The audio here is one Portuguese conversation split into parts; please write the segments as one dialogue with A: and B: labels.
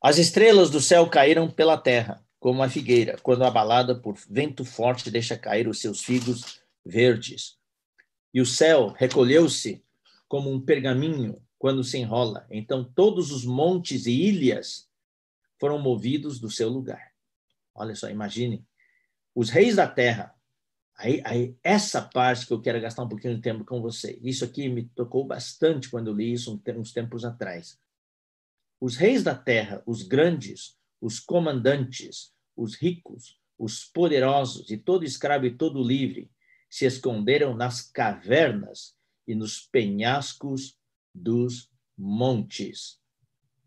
A: As estrelas do céu caíram pela terra, como a figueira, quando abalada por vento forte deixa cair os seus figos verdes. E o céu recolheu-se como um pergaminho quando se enrola. Então todos os montes e ilhas foram movidos do seu lugar. Olha só, imagine. Os reis da terra, essa parte que eu quero gastar um pouquinho de tempo com você. Isso aqui me tocou bastante quando eu li isso uns tempos atrás. Os reis da terra, os grandes, os comandantes, os ricos, os poderosos, e todo escravo e todo livre, se esconderam nas cavernas e nos penhascos dos montes.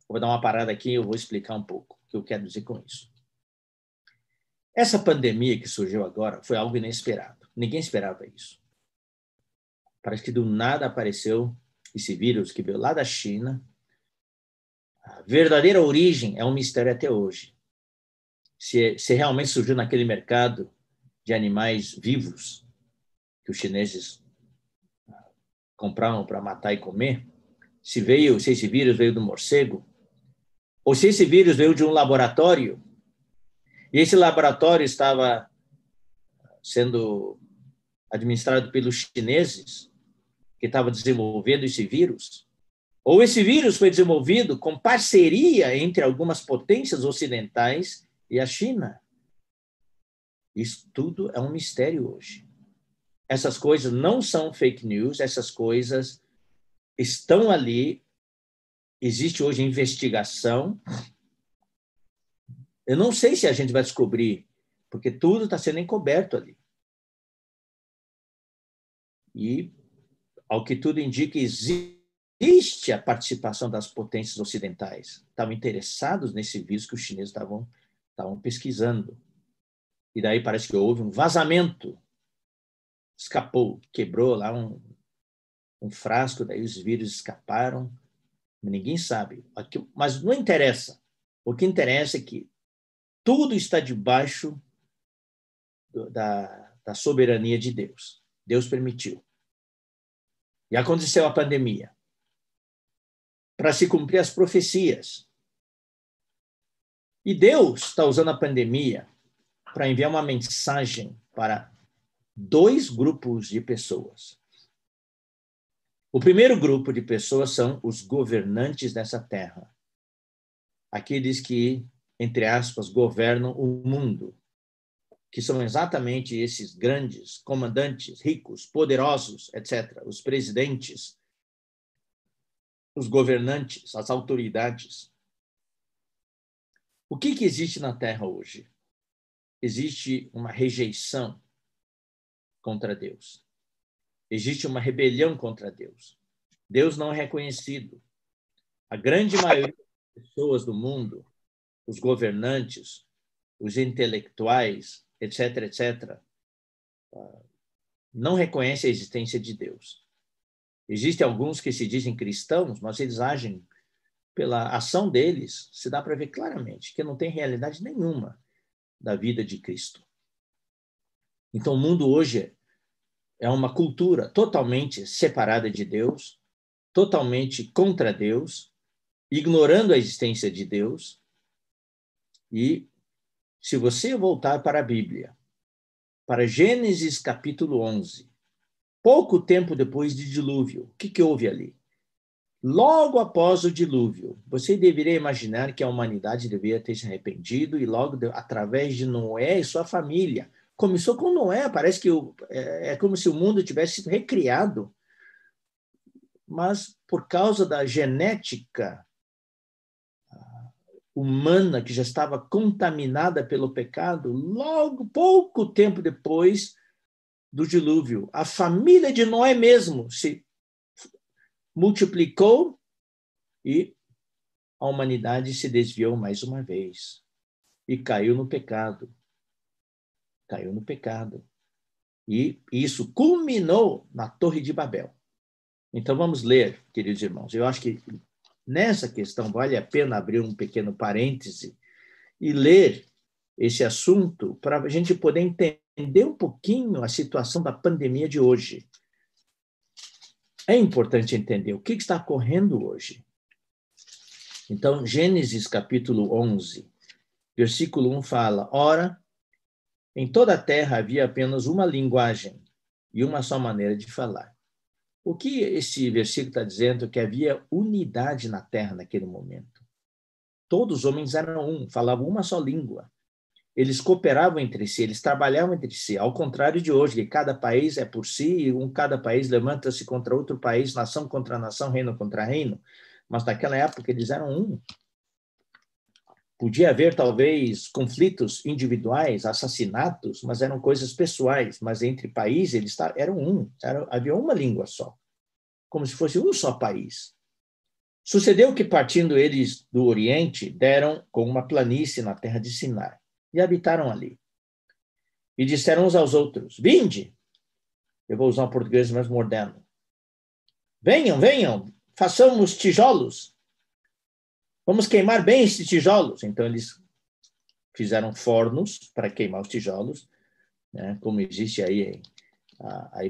A: Vou dar uma parada aqui e eu vou explicar um pouco o que eu quero dizer com isso. Essa pandemia que surgiu agora foi algo inesperado. Ninguém esperava isso. Parece que do nada apareceu esse vírus que veio lá da China. A verdadeira origem é um mistério até hoje. Se realmente surgiu naquele mercado de animais vivos que os chineses compravam para matar e comer, se esse vírus veio do morcego, ou se esse vírus veio de um laboratório, e esse laboratório estava sendo administrado pelos chineses, que estavam desenvolvendo esse vírus, ou esse vírus foi desenvolvido com parceria entre algumas potências ocidentais e a China. Isso tudo é um mistério hoje. Essas coisas não são fake news, essas coisas estão ali, existe hoje investigação. Eu não sei se a gente vai descobrir, porque tudo está sendo encoberto ali. E, ao que tudo indica, existe a participação das potências ocidentais. Estavam interessados nesse vírus que os chineses estavam pesquisando. E daí parece que houve um vazamento. Escapou, quebrou lá um frasco, daí os vírus escaparam. Ninguém sabe. Mas não interessa. O que interessa é que tudo está debaixo da soberania de Deus. Deus permitiu. E aconteceu a pandemia. Para se cumprir as profecias. E Deus está usando a pandemia para enviar uma mensagem para dois grupos de pessoas. O primeiro grupo de pessoas são os governantes dessa terra. Aqueles que, entre aspas, governam o mundo, que são exatamente esses grandes comandantes, ricos, poderosos, etc., os presidentes, os governantes, as autoridades. O que existe na Terra hoje? Existe uma rejeição contra Deus. Existe uma rebelião contra Deus. Deus não é reconhecido. A grande maioria das pessoas do mundo, os governantes, os intelectuais, etc., etc., não reconhecem a existência de Deus. Existem alguns que se dizem cristãos, mas eles agem pela ação deles, se dá para ver claramente que não tem realidade nenhuma da vida de Cristo. Então, o mundo hoje é uma cultura totalmente separada de Deus, totalmente contra Deus, ignorando a existência de Deus. E se você voltar para a Bíblia, para Gênesis capítulo 11, pouco tempo depois do dilúvio, o que houve ali? Logo após o dilúvio, você deveria imaginar que a humanidade deveria ter se arrependido e logo, através de Noé e sua família. Começou com Noé, parece que é como se o mundo tivesse sido recriado. Mas, por causa da genética humana que já estava contaminada pelo pecado, logo, pouco tempo depois do dilúvio, a família de Noé mesmo se multiplicou e a humanidade se desviou mais uma vez e caiu no pecado. Caiu no pecado. E isso culminou na Torre de Babel. Então vamos ler, queridos irmãos. Eu acho que nessa questão vale a pena abrir um pequeno parêntese e ler esse assunto para a gente poder entender um pouquinho a situação da pandemia de hoje. É importante entender o que está ocorrendo hoje. Então, Gênesis capítulo 11, versículo 1 fala: Ora, em toda a terra havia apenas uma linguagem e uma só maneira de falar. O que esse versículo está dizendo? Que havia unidade na terra naquele momento. Todos os homens eram um, falavam uma só língua. Eles cooperavam entre si, eles trabalhavam entre si, ao contrário de hoje, que cada país é por si, e cada país levanta-se contra outro país, nação contra nação, reino contra reino. Mas naquela época eles eram um. Podia haver, talvez, conflitos individuais, assassinatos, mas eram coisas pessoais. Mas entre países, eles eram um. Havia uma língua só, como se fosse um só país. Sucedeu que, partindo eles do Oriente, deram com uma planície na terra de Sinai, e habitaram ali. E disseram uns aos outros: Vinde! Eu vou usar um português mais moderno. Venham, venham, façamos tijolos. Vamos queimar bem esses tijolos. Então, eles fizeram fornos para queimar os tijolos, né? Como existe aí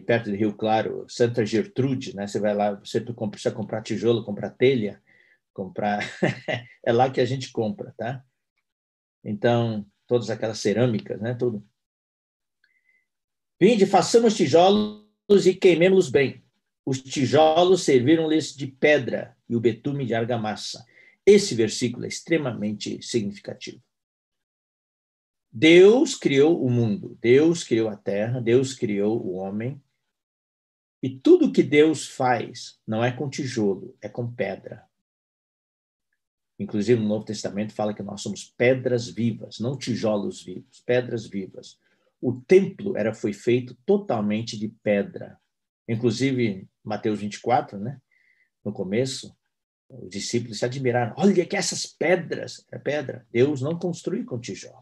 A: perto do Rio Claro, Santa Gertrude, né? Você vai lá, você precisa comprar tijolo, comprar telha, comprar... é lá que a gente compra, tá? Então, todas aquelas cerâmicas, né? Tudo. Vinde, façamos tijolos e queimemos-los bem. Os tijolos serviram-lhes de pedra e o betume de argamassa. Esse versículo é extremamente significativo. Deus criou o mundo, Deus criou a terra, Deus criou o homem. E tudo que Deus faz não é com tijolo, é com pedra. Inclusive, no Novo Testamento fala que nós somos pedras vivas, não tijolos vivos, pedras vivas. O templo foi feito totalmente de pedra. Inclusive, Mateus 24, né? No começo, os discípulos se admiraram. Olha que essas pedras, é pedra. Deus não construi com tijolo.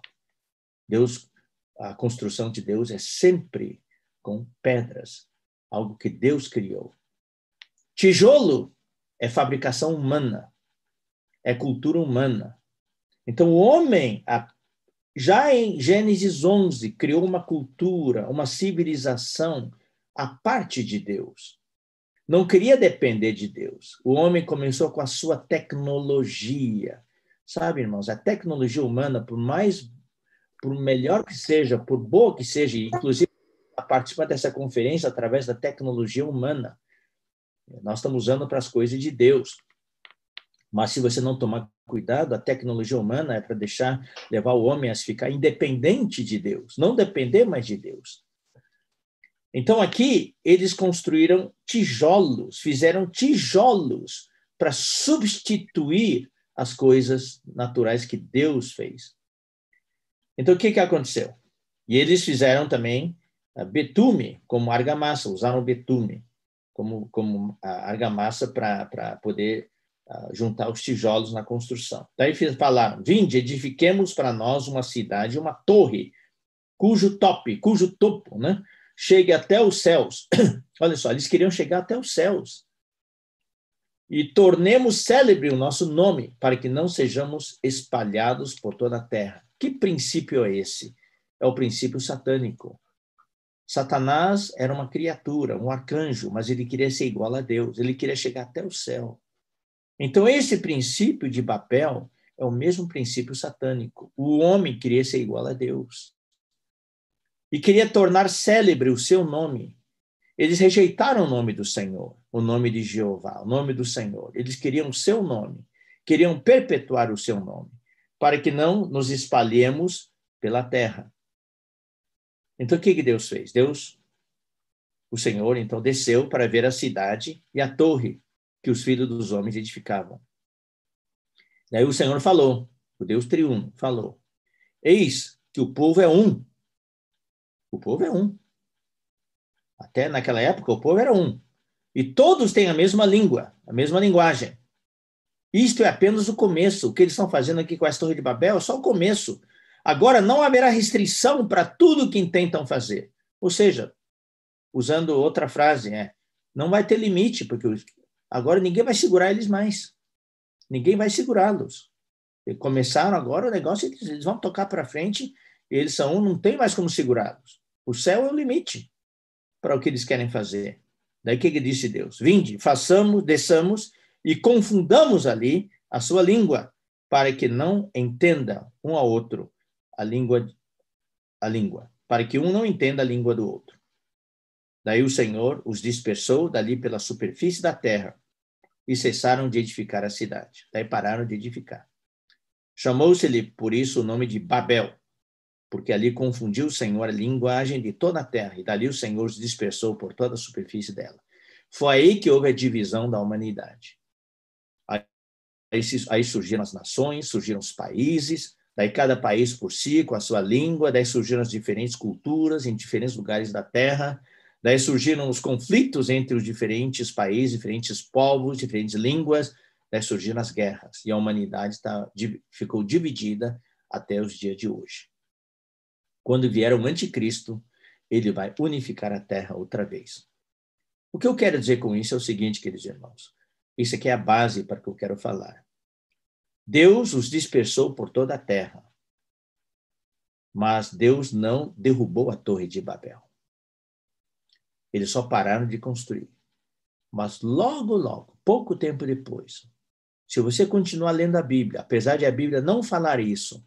A: A construção de Deus é sempre com pedras, algo que Deus criou. Tijolo é fabricação humana, é cultura humana. Então, o homem, já em Gênesis 11, criou uma cultura, uma civilização à parte de Deus. Não queria depender de Deus. O homem começou com a sua tecnologia. Sabe, irmãos, a tecnologia humana, por melhor que seja, por boa que seja, inclusive a participar dessa conferência através da tecnologia humana, nós estamos usando para as coisas de Deus. Mas se você não tomar cuidado, a tecnologia humana é para levar o homem a ficar independente de Deus, não depender mais de Deus. Então, aqui, eles construíram tijolos, fizeram tijolos para substituir as coisas naturais que Deus fez. Então, o que aconteceu? E eles fizeram também betume como argamassa, usaram betume como argamassa para poder juntar os tijolos na construção. Daí falaram: Vinde, edifiquemos para nós uma cidade, uma torre, cujo topo, né, chegue até os céus. Olha só, eles queriam chegar até os céus. E tornemos célebre o nosso nome, para que não sejamos espalhados por toda a terra. Que princípio é esse? É o princípio satânico. Satanás era uma criatura, um arcanjo, mas ele queria ser igual a Deus, ele queria chegar até o céu. Então, esse princípio de Babel é o mesmo princípio satânico. O homem queria ser igual a Deus. E queria tornar célebre o seu nome. Eles rejeitaram o nome do Senhor, o nome de Jeová, o nome do Senhor. Eles queriam o seu nome, queriam perpetuar o seu nome, para que não nos espalhemos pela terra. Então, o que Deus fez? O Senhor, então, desceu para ver a cidade e a torre que os filhos dos homens edificavam. Daí o Senhor falou, o Deus triuno falou: Eis que o povo é um. O povo é um. Até naquela época, o povo era um. E todos têm a mesma língua, a mesma linguagem. Isto é apenas o começo. O que eles estão fazendo aqui com essa Torre de Babel é só o começo. Agora, não haverá restrição para tudo que intentam fazer. Ou seja, usando outra frase, não vai ter limite, porque agora ninguém vai segurar eles mais. Ninguém vai segurá-los. Começaram agora o negócio, eles vão tocar para frente, eles são um, não tem mais como segurá-los. O céu é o limite para o que eles querem fazer. Daí o que disse Deus? Vinde, façamos, desçamos e confundamos ali a sua língua, para que não entenda um ao outro a língua, para que um não entenda a língua do outro. Daí o Senhor os dispersou dali pela superfície da terra e cessaram de edificar a cidade. Daí pararam de edificar. Chamou-se-lhe por isso o nome de Babel, porque ali confundiu o Senhor a linguagem de toda a terra, e dali o Senhor os dispersou por toda a superfície dela. Foi aí que houve a divisão da humanidade. Aí surgiram as nações, surgiram os países, daí cada país por si, com a sua língua, daí surgiram as diferentes culturas em diferentes lugares da terra, daí surgiram os conflitos entre os diferentes países, diferentes povos, diferentes línguas, daí surgiram as guerras, e a humanidade ficou dividida até os dias de hoje. Quando vier o anticristo, ele vai unificar a terra outra vez. O que eu quero dizer com isso é o seguinte, queridos irmãos. Isso aqui é a base para o que eu quero falar. Deus os dispersou por toda a terra, mas Deus não derrubou a Torre de Babel. Eles só pararam de construir. Mas logo, pouco tempo depois, se você continuar lendo a Bíblia, apesar de a Bíblia não falar isso,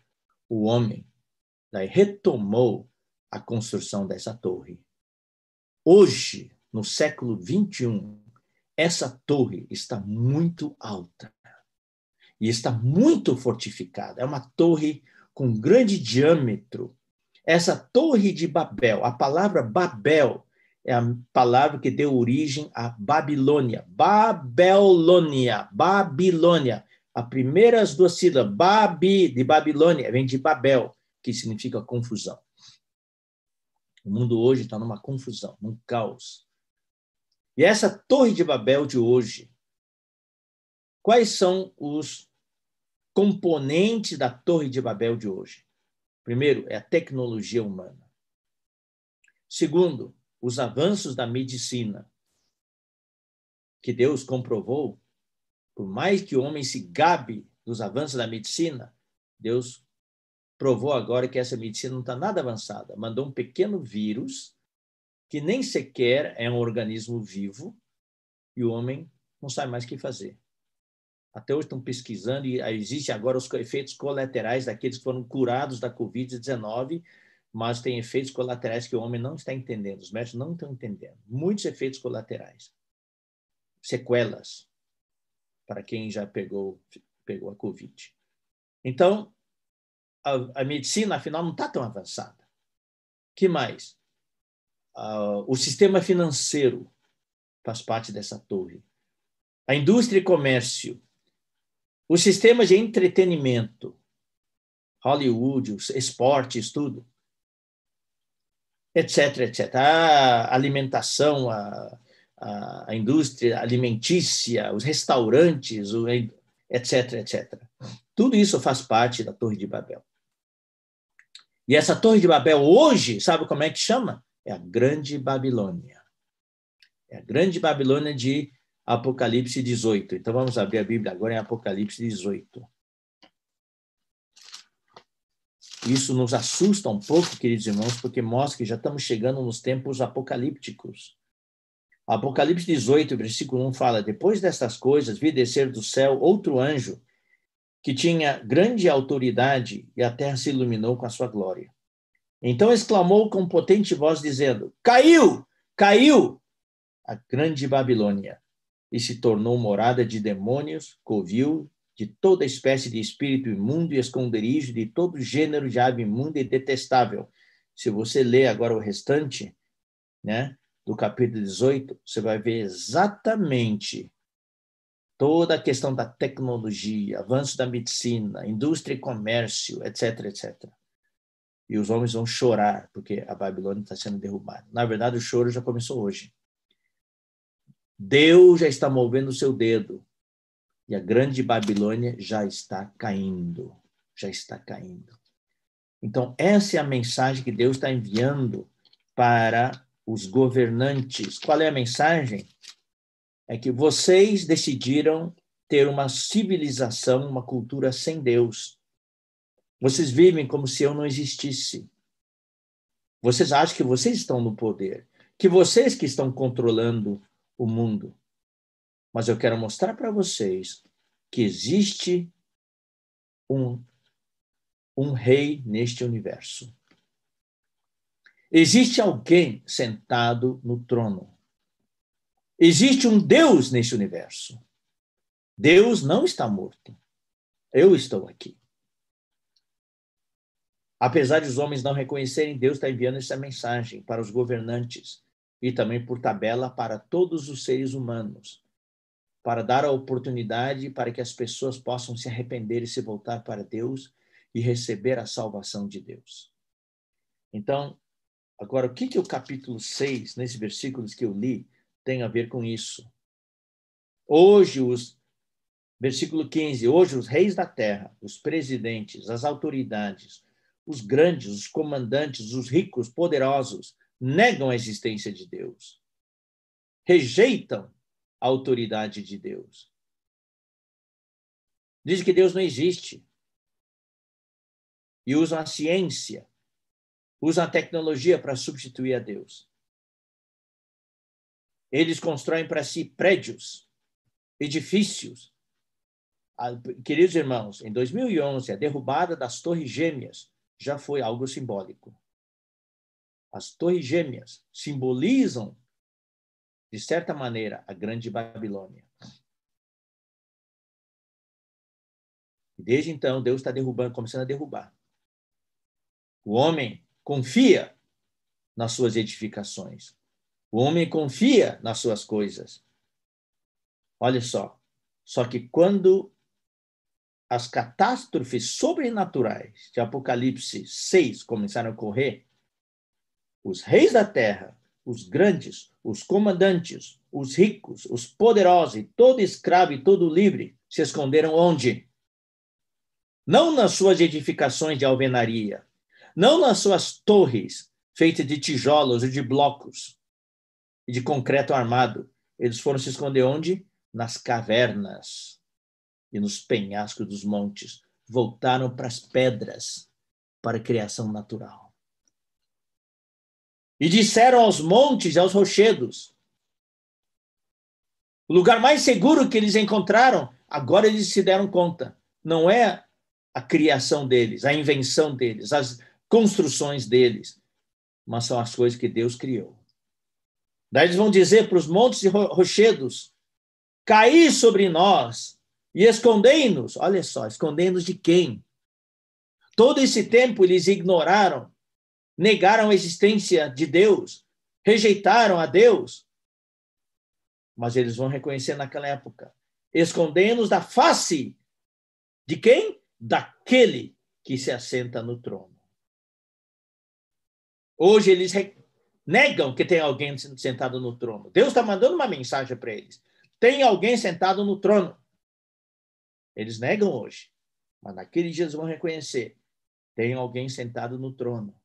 A: o homem daí retomou a construção dessa torre. Hoje, no século 21, essa torre está muito alta e está muito fortificada. É uma torre com grande diâmetro. Essa torre de Babel, a palavra Babel é a palavra que deu origem à Babilônia. Babilônia. As primeiras duas sílabas, de Babilônia, vem de Babel, que significa confusão. O mundo hoje está numa confusão, num caos. E essa Torre de Babel de hoje, quais são os componentes da Torre de Babel de hoje? Primeiro, é a tecnologia humana. Segundo, os avanços da medicina, que Deus comprovou, por mais que o homem se gabe dos avanços da medicina, Deus provou agora que essa medicina não está nada avançada. Mandou um pequeno vírus, que nem sequer é um organismo vivo, e o homem não sabe mais o que fazer. Até hoje estão pesquisando, e existem agora os efeitos colaterais daqueles que foram curados da Covid-19, mas tem efeitos colaterais que o homem não está entendendo, os médicos não estão entendendo. Muitos efeitos colaterais. Sequelas, para quem já pegou a Covid. Então, a medicina, afinal, não está tão avançada. Que mais? O sistema financeiro faz parte dessa torre. A indústria e comércio. Os sistemas de entretenimento. Hollywood, esportes, tudo. Etc, etc. A alimentação, a indústria alimentícia, os restaurantes, etc, etc. Tudo isso faz parte da Torre de Babel. E essa Torre de Babel hoje, sabe como é que chama? É a Grande Babilônia. É a Grande Babilônia de Apocalipse 18. Então vamos abrir a Bíblia agora em Apocalipse 18. Isso nos assusta um pouco, queridos irmãos, porque mostra que já estamos chegando nos tempos apocalípticos. Apocalipse 18, versículo 1 fala: depois destas coisas, vi descer do céu outro anjo que tinha grande autoridade, e a terra se iluminou com a sua glória. Então exclamou com potente voz, dizendo: caiu a grande Babilônia, e se tornou morada de demônios, covil de toda espécie de espírito imundo e esconderijo de todo gênero de ave imunda e detestável. Se você ler agora o restante, né, do capítulo 18, você vai ver exatamente toda a questão da tecnologia, avanço da medicina, indústria e comércio, etc, etc. E os homens vão chorar, porque a Babilônia está sendo derrubada. Na verdade, o choro já começou hoje. Deus já está movendo o seu dedo. E a grande Babilônia já está caindo. Já está caindo. Então, essa é a mensagem que Deus está enviando para os governantes. Qual é a mensagem? É que vocês decidiram ter uma civilização, uma cultura sem Deus. Vocês vivem como se eu não existisse. Vocês acham que vocês estão no poder, que vocês que estão controlando o mundo. Mas eu quero mostrar para vocês que existe um rei neste universo. Existe alguém sentado no trono. Existe um Deus neste universo. Deus não está morto. Eu estou aqui. Apesar de os homens não reconhecerem, Deus está enviando essa mensagem para os governantes e também por tabela para todos os seres humanos, para dar a oportunidade para que as pessoas possam se arrepender e se voltar para Deus e receber a salvação de Deus. Então, agora, o que o capítulo 6, nesses versículos que eu li, tem a ver com isso? Hoje, versículo 15, hoje os reis da terra, os presidentes, as autoridades, os grandes, os comandantes, os ricos, poderosos, negam a existência de Deus. Rejeitam a autoridade de Deus. Dizem que Deus não existe. E usam a ciência, usam a tecnologia para substituir a Deus. Eles constroem para si prédios, edifícios. Queridos irmãos, em 2011, a derrubada das Torres Gêmeas já foi algo simbólico. As Torres Gêmeas simbolizam, de certa maneira, a Grande Babilônia. E desde então, Deus está derrubando, começando a derrubar. O homem confia nas suas edificações. O homem confia nas suas coisas. Olha só. Só que quando as catástrofes sobrenaturais de Apocalipse 6 começaram a ocorrer, os reis da terra, os grandes, os comandantes, os ricos, os poderosos, e todo escravo e todo livre se esconderam onde? Não nas suas edificações de alvenaria, não nas suas torres feitas de tijolos e de blocos e de concreto armado. Eles foram se esconder onde? Nas cavernas e nos penhascos dos montes. Voltaram para as pedras, para a criação natural. E disseram aos montes e aos rochedos, o lugar mais seguro que eles encontraram, agora eles se deram conta, não é a criação deles, a invenção deles, as construções deles, mas são as coisas que Deus criou. Daí eles vão dizer para os montes e rochedos, caí sobre nós e escondei-nos. Olha só, escondei-nos de quem? Todo esse tempo eles ignoraram, negaram a existência de Deus, rejeitaram a Deus. Mas eles vão reconhecer naquela época, escondei-nos da face de quem? Daquele que se assenta no trono. Hoje eles negam que tem alguém sentado no trono. Deus está mandando uma mensagem para eles. Tem alguém sentado no trono. Eles negam hoje. Mas naquele dia eles vão reconhecer. Tem alguém sentado no trono.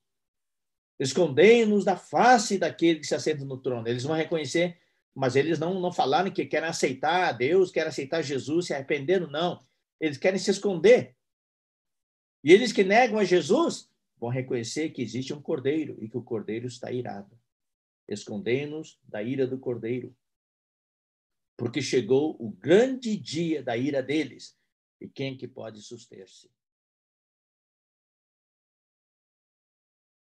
A: Escondei-nos da face daquele que se assenta no trono. Eles vão reconhecer, mas eles não falaram que querem aceitar a Deus, querem aceitar Jesus, se arrependendo, não. Eles querem se esconder. E eles que negam a Jesus vão reconhecer que existe um cordeiro e que o cordeiro está irado. Escondei-nos da ira do cordeiro, porque chegou o grande dia da ira deles. E quem que pode suster-se?